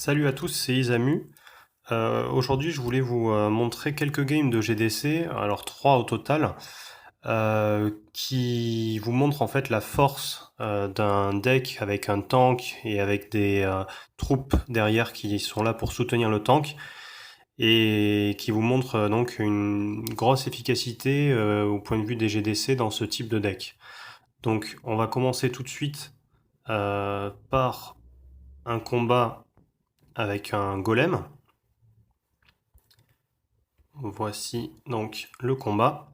Salut à tous, c'est Isamu. Aujourd'hui, je voulais vous montrer quelques games de GDC, alors 3 au total, qui vous montrent en fait la force d'un deck avec un tank et avec des troupes derrière qui sont là pour soutenir le tank, et qui vous montrent donc une grosse efficacité au point de vue des GDC dans ce type de deck. Donc, on va commencer tout de suite par un combat avec un golem. Voici donc le combat.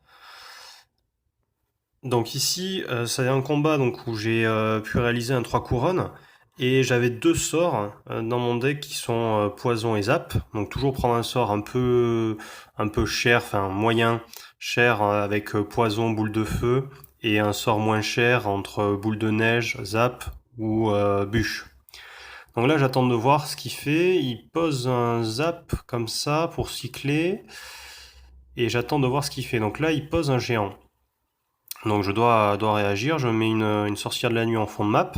Donc ici, c'est un combat donc, où j'ai pu réaliser un 3 couronnes. Et j'avais deux sorts dans mon deck qui sont poison et zap. Donc toujours prendre un sort un peu cher, enfin moyen cher avec poison, boule de feu. Et un sort moins cher entre boule de neige, zap ou bûche. Donc là, j'attends de voir ce qu'il fait. Il pose un zap comme ça pour cycler. Et j'attends de voir ce qu'il fait. Donc là, il pose un géant. Donc je dois réagir. Je mets une sorcière de la nuit en fond de map.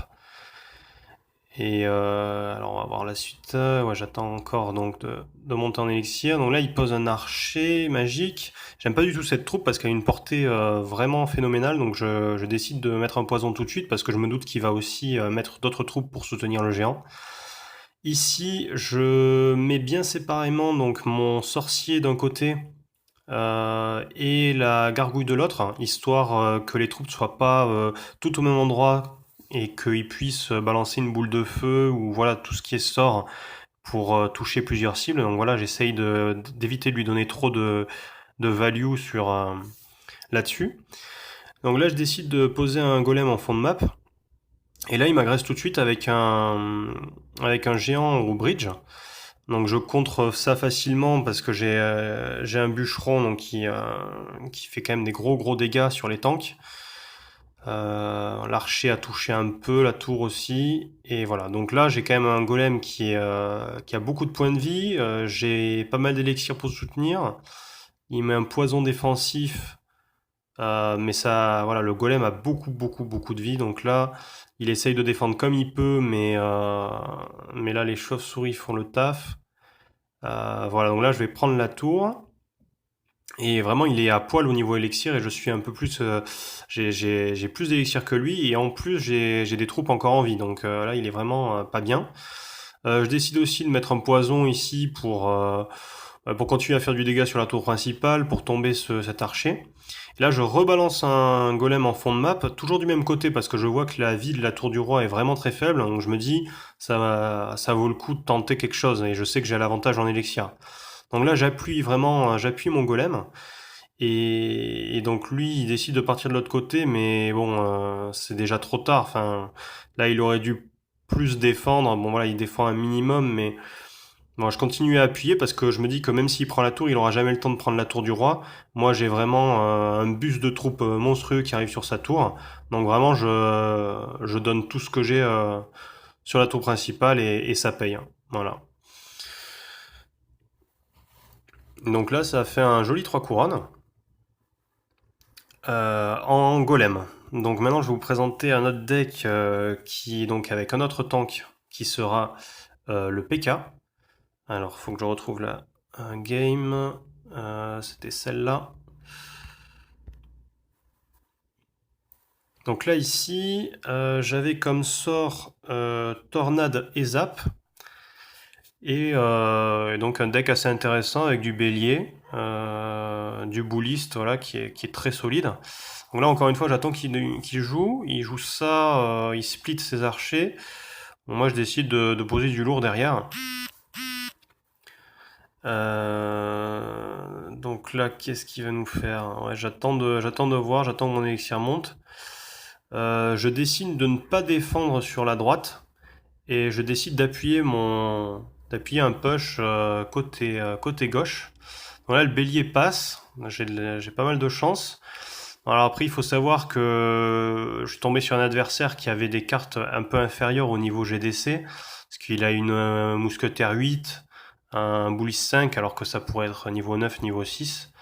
Et alors on va voir la suite. Ouais, j'attends encore donc de monter en élixir. Donc là, il pose un archer magique. J'aime pas du tout cette troupe parce qu'elle a une portée vraiment phénoménale. Donc je décide de mettre un poison tout de suite parce que je me doute qu'il va aussi mettre d'autres troupes pour soutenir le géant. Ici, je mets bien séparément donc mon sorcier d'un côté et la gargouille de l'autre, hein, histoire que les troupes ne soient pas toutes au même endroit et qu'ils puissent balancer une boule de feu ou voilà tout ce qui est sort pour toucher plusieurs cibles. Donc voilà, j'essaye d'éviter de lui donner trop de value sur là-dessus. Donc là, je décide de poser un golem en fond de map. Et là, il m'agresse tout de suite avec un géant au bridge. Donc je contre ça facilement parce que j'ai un bûcheron donc qui fait quand même des gros dégâts sur les tanks. L'archer a touché un peu, la tour aussi. Et voilà, donc là j'ai quand même un golem qui a beaucoup de points de vie. J'ai pas mal d'élixirs pour soutenir. Il met un poison défensif. Mais ça, voilà, le golem a beaucoup de vie. Donc là, il essaye de défendre comme il peut, mais là les chauves-souris font le taf. Voilà, donc là je vais prendre la tour. Et vraiment, il est à poil au niveau élixir et je suis un peu plus. J'ai plus d'élixir que lui et en plus j'ai des troupes encore en vie. Donc là, il est vraiment pas bien. Je décide aussi de mettre un poison ici pour continuer à faire du dégât sur la tour principale, pour tomber cet archer. Et là, je rebalance un golem en fond de map, toujours du même côté parce que je vois que la vie de la tour du roi est vraiment très faible. Donc je me dis, ça vaut le coup de tenter quelque chose et je sais que j'ai l'avantage en élixir. Donc là, j'appuie mon golem. Et donc lui, il décide de partir de l'autre côté, mais bon, c'est déjà trop tard. Enfin, là, il aurait dû plus défendre. Bon voilà, il défend un minimum, mais bon, je continue à appuyer parce que je me dis que même s'il prend la tour, il aura jamais le temps de prendre la tour du roi. Moi, j'ai vraiment un bus de troupes monstrueux qui arrive sur sa tour. Donc vraiment, je donne tout ce que j'ai sur la tour principale et ça paye, hein. Voilà. Donc là, ça a fait un joli 3 couronnes. En golem. Donc maintenant je vais vous présenter un autre deck qui est donc avec un autre tank qui sera le PK. Alors faut que je retrouve la game. C'était celle-là. Donc là ici j'avais comme sort Tornade et Zap. Et donc un deck assez intéressant avec du bélier, du bouliste voilà, qui est très solide. Donc là encore une fois j'attends qu'il joue, il joue ça, il split ses archers. Bon, moi je décide de poser du lourd derrière. Donc là qu'est-ce qu'il va nous faire? Ouais, j'attends de voir, j'attends que mon élixir monte. Je décide de ne pas défendre sur la droite et je décide d'appuyer un push côté gauche. Voilà, le bélier passe, j'ai pas mal de chance. Alors après, il faut savoir que je suis tombé sur un adversaire qui avait des cartes un peu inférieures au niveau GDC, parce qu'il a une mousquetaire 8, un boulis 5, alors que ça pourrait être niveau 9, niveau 6.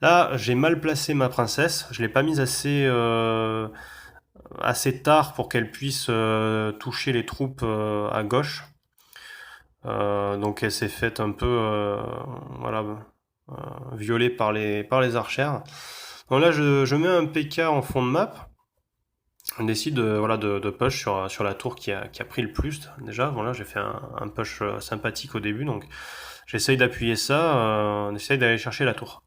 Là, j'ai mal placé ma princesse, je l'ai pas mise assez tard pour qu'elle puisse toucher les troupes à gauche. Donc elle s'est faite un peu voilà, violée par les archères. Donc là, je mets un PK en fond de map. On décide voilà, de push sur la tour qui a pris le plus déjà. Voilà, j'ai fait un push sympathique au début, donc j'essaye d'appuyer ça, on essaye d'aller chercher la tour.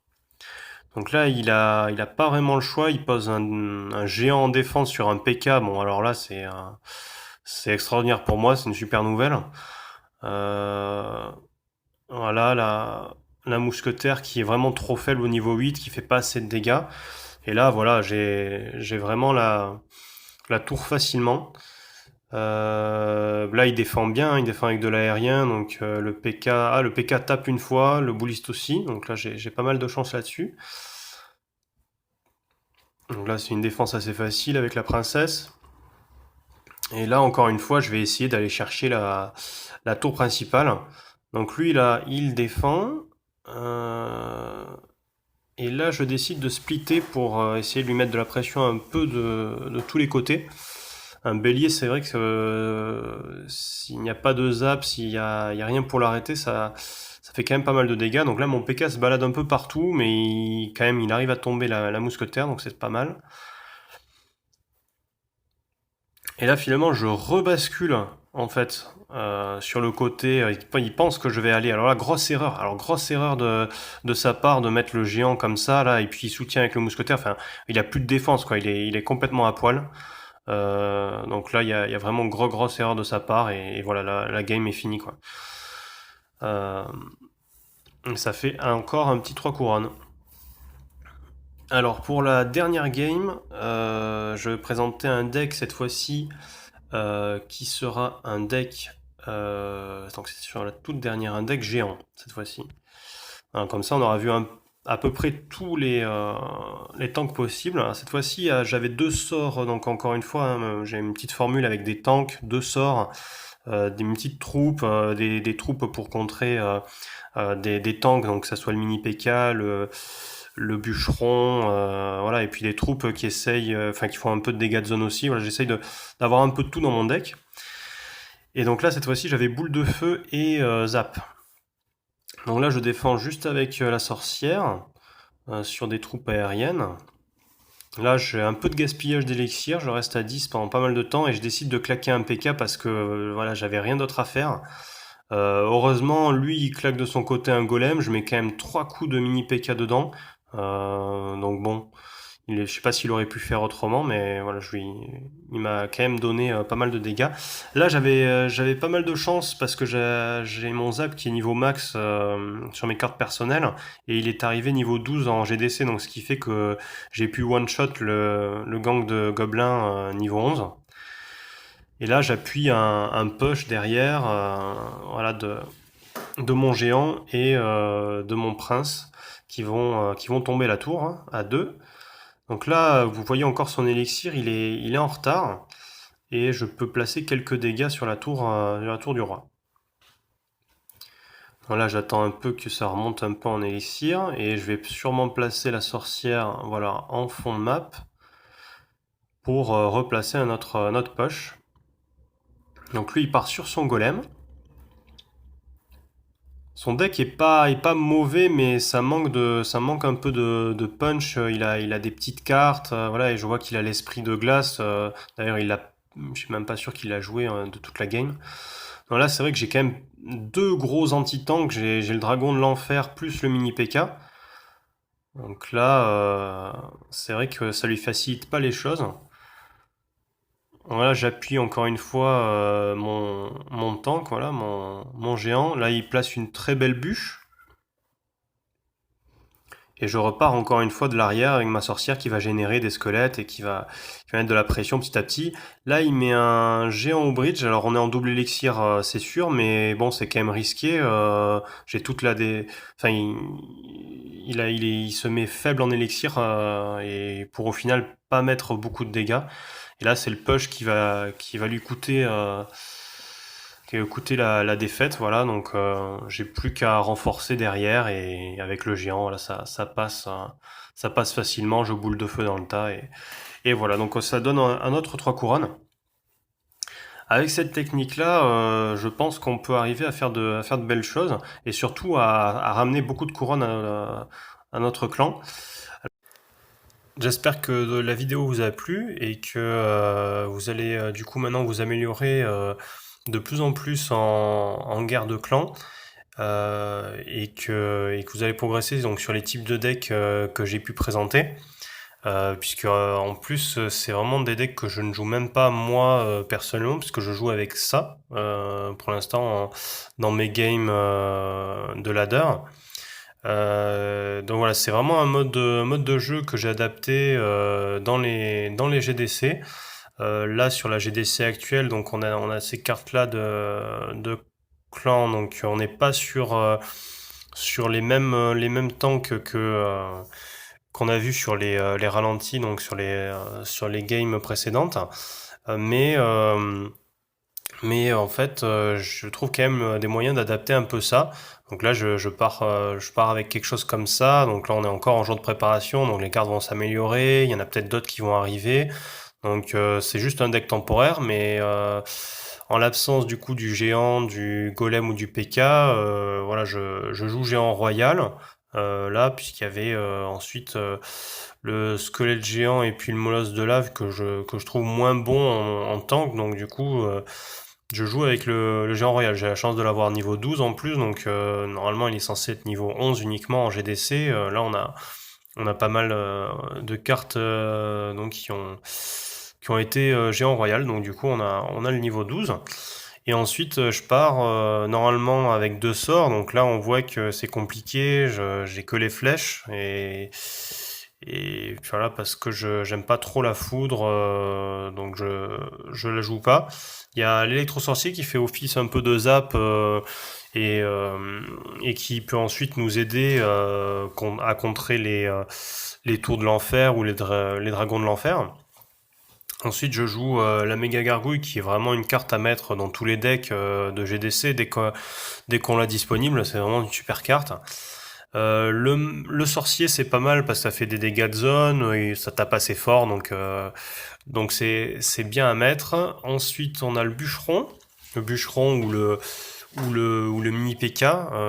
Donc là, il a pas vraiment le choix, il pose un géant en défense sur un PK. Bon, alors là, c'est extraordinaire pour moi, c'est une super nouvelle. Euh, voilà, la mousquetaire qui est vraiment trop faible au niveau 8, qui fait pas assez de dégâts. Et là, voilà, j'ai vraiment la tour facilement. Là, il défend bien, il défend avec de l'aérien, donc le PK tape une fois, le bouliste aussi, donc là j'ai pas mal de chance là-dessus. Donc là, c'est une défense assez facile avec la princesse. Et là, encore une fois, je vais essayer d'aller chercher la tour principale. Donc lui, là, il défend. Euh, et là, je décide de splitter pour essayer de lui mettre de la pression un peu de tous les côtés. Un bélier, c'est vrai que s'il n'y a pas de zap, il y a rien pour l'arrêter, ça fait quand même pas mal de dégâts. Donc là, mon PK se balade un peu partout, mais quand même, il arrive à tomber la mousquetaire, donc c'est pas mal. Et là, finalement, je rebascule, en fait, sur le côté. Il pense que je vais aller. Alors là, grosse erreur. Alors, grosse erreur de sa part de mettre le géant comme ça, là, et puis il soutient avec le mousquetaire. Enfin, il a plus de défense, quoi. Il est complètement à poil. Donc là, il y a vraiment grosse erreur de sa part, et voilà, la game est finie, quoi. Euh, Ça fait encore un petit 3 couronnes. Alors, pour la dernière game, je vais présenter un deck cette fois-ci qui sera un deck. Donc c'est sur la toute dernière, un deck géant cette fois-ci. Hein, comme ça, on aura vu à peu près tous les tanks possibles. Alors, cette fois-ci, j'avais deux sorts, donc encore une fois, hein, j'ai une petite formule avec des tanks, deux sorts, des petites troupes, des troupes pour contrer des tanks, donc que ça soit le mini PK, le bûcheron, voilà, et puis des troupes qui essayent, enfin qui font un peu de dégâts de zone aussi. Voilà, j'essaye d'avoir un peu de tout dans mon deck. Et donc là, cette fois-ci, j'avais boule de feu et zap. Donc là, je défends juste avec la sorcière sur des troupes aériennes. Là, j'ai un peu de gaspillage d'élixir, je reste à 10 pendant pas mal de temps et je décide de claquer un PK parce que voilà, j'avais rien d'autre à faire. Heureusement, lui, il claque de son côté un golem, je mets quand même 3 coups de mini PK dedans. Donc bon, je sais pas s'il aurait pu faire autrement, mais voilà, il m'a quand même donné pas mal de dégâts. Là, j'avais pas mal de chance parce que j'ai mon zap qui est niveau max sur mes cartes personnelles et il est arrivé niveau 12 en GDC, donc ce qui fait que j'ai pu one-shot le gang de gobelins niveau 11. Et là, j'appuie un push derrière, voilà, de mon géant et de mon prince qui vont tomber la tour hein, à deux. Donc là, vous voyez encore son élixir, il est en retard. Et je peux placer quelques dégâts sur la tour du roi. Donc là, j'attends un peu que ça remonte un peu en élixir. Et je vais sûrement placer la sorcière voilà, en fond de map. Pour replacer un autre push. Donc lui, il part sur son golem. Son deck est pas mauvais, mais ça manque un peu de punch. Il a des petites cartes, voilà, et je vois qu'il a l'esprit de glace. D'ailleurs, je suis même pas sûr qu'il a joué de toute la game. Donc là, c'est vrai que j'ai quand même deux gros anti-tanks. J'ai le dragon de l'enfer plus le mini PK. Donc là, c'est vrai que ça lui facilite pas les choses. Voilà, j'appuie encore une fois mon tank, voilà, mon géant. Là, il place une très belle bûche. Et je repars encore une fois de l'arrière avec ma sorcière qui va générer des squelettes et qui va mettre de la pression petit à petit. Là, il met un géant au bridge. Alors, on est en double élixir, c'est sûr, mais bon, c'est quand même risqué. J'ai toute la dé... Enfin, il se met faible en élixir et pour au final pas mettre beaucoup de dégâts. Et là, c'est le push qui va lui coûter qui a coûté la défaite, voilà, donc j'ai plus qu'à renforcer derrière et avec le géant, voilà, ça passe facilement, je boule de feu dans le tas et voilà, donc ça donne un autre 3 couronnes. Avec cette technique-là, je pense qu'on peut arriver à faire de belles choses et surtout à ramener beaucoup de couronnes à notre clan. J'espère que la vidéo vous a plu et que vous allez du coup maintenant vous améliorer de plus en plus en guerre de clan et que vous allez progresser donc sur les types de decks que j'ai pu présenter. Puisque en plus c'est vraiment des decks que je ne joue même pas moi personnellement puisque je joue avec ça pour l'instant dans mes games de ladder. Donc voilà, c'est vraiment mode de jeu que j'ai adapté dans les GDC. Là sur la GDC actuelle, donc on a ces cartes là de clan, donc on n'est pas sur les mêmes tanks qu'on a vu sur les ralentis, donc sur les games précédentes. Euh, mais, euh, mais en fait, je trouve quand même des moyens d'adapter un peu ça. Donc là, je pars avec quelque chose comme ça. Donc là, on est encore en jour de préparation, donc les cartes vont s'améliorer. Il y en a peut-être d'autres qui vont arriver. Donc c'est juste un deck temporaire, mais en l'absence du coup du géant, du golem ou du PK, voilà, je joue géant royal là, puisqu'il y avait ensuite le squelette géant et puis le molosse de lave que je trouve moins bon en tank. Donc du coup, je joue avec le géant royal. J'ai la chance de l'avoir niveau 12 en plus, donc normalement il est censé être niveau 11 uniquement en GDC. Là on a pas mal de cartes donc qui ont été géant royal, donc du coup on a le niveau 12. Et ensuite je pars normalement avec deux sorts, donc là on voit que c'est compliqué, j'ai que les flèches et voilà parce que je j'aime pas trop la foudre, donc je la joue pas. Il y a l'électro-sorcier qui fait office un peu de zap et, euh, et qui peut ensuite nous aider à contrer les tours de l'enfer ou les dragons de l'enfer. Ensuite, je joue la méga gargouille qui est vraiment une carte à mettre dans tous les decks de GDC dès qu'on l'a disponible. C'est vraiment une super carte. Le sorcier c'est pas mal parce que ça fait des dégâts de zone et ça tape assez fort donc c'est bien à mettre. Ensuite on a le bûcheron ou le mini PK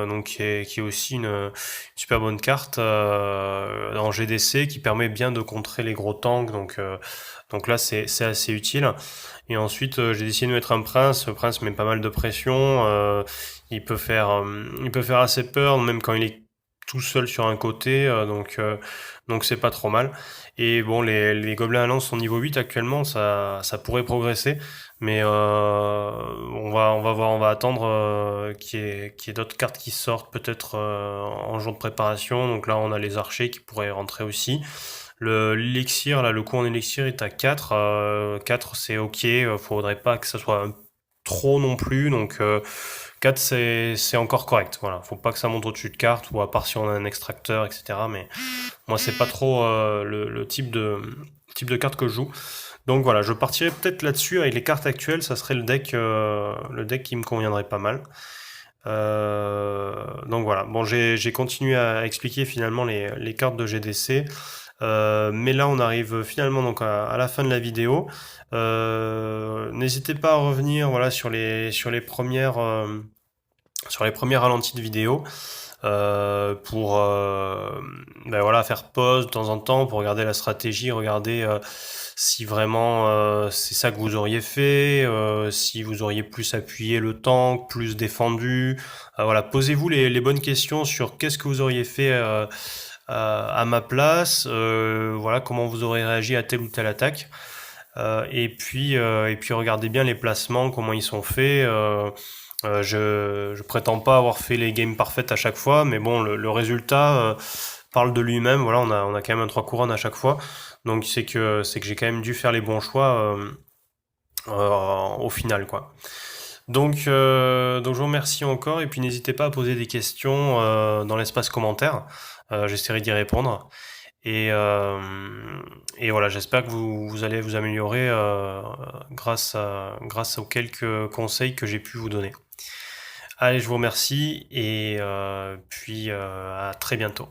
donc qui est aussi une super bonne carte en GDC qui permet bien de contrer les gros tanks donc là c'est assez utile. Et ensuite j'ai décidé de mettre un prince. Le prince met pas mal de pression. Il peut faire assez peur même quand il est tout seul sur un côté, donc c'est pas trop mal. Et bon, les gobelins à lance sont niveau 8 actuellement, ça pourrait progresser, mais on va voir, on va attendre qu'il y ait d'autres cartes qui sortent peut-être en jour de préparation. Donc là, on a les archers qui pourraient rentrer aussi. L'élixir, là, le coût en élixir est à 4. 4 c'est ok, faudrait pas que ça soit trop non plus, donc 4 c'est encore correct, voilà. Faut pas que ça monte au-dessus de carte, ou à part si on a un extracteur, etc. Mais moi c'est pas trop le type de carte que je joue. Donc voilà, je partirai peut-être là-dessus avec les cartes actuelles, ça serait le deck qui me conviendrait pas mal. Donc voilà, bon j'ai continué à expliquer finalement les cartes de GDC. Mais là, on arrive finalement donc à la fin de la vidéo. N'hésitez pas à revenir voilà sur les premières ralentis de vidéo pour ben voilà faire pause de temps en temps pour regarder la stratégie, regarder si vraiment c'est ça que vous auriez fait, si vous auriez plus appuyé le tank, plus défendu. Voilà, posez-vous les bonnes questions sur qu'est-ce que vous auriez fait à ma place, voilà comment vous aurez réagi à telle ou telle attaque. Et puis regardez bien les placements, comment ils sont faits. Je prétends pas avoir fait les games parfaites à chaque fois, mais bon, le résultat parle de lui-même. Voilà, on a quand même un 3 couronnes à chaque fois, donc c'est que j'ai quand même dû faire les bons choix au final, quoi. Donc je vous remercie encore et puis n'hésitez pas à poser des questions dans l'espace commentaire. J'essaierai d'y répondre. Et, euh, et voilà, j'espère que vous allez vous améliorer grâce aux quelques conseils que j'ai pu vous donner. Allez, je vous remercie et puis à très bientôt.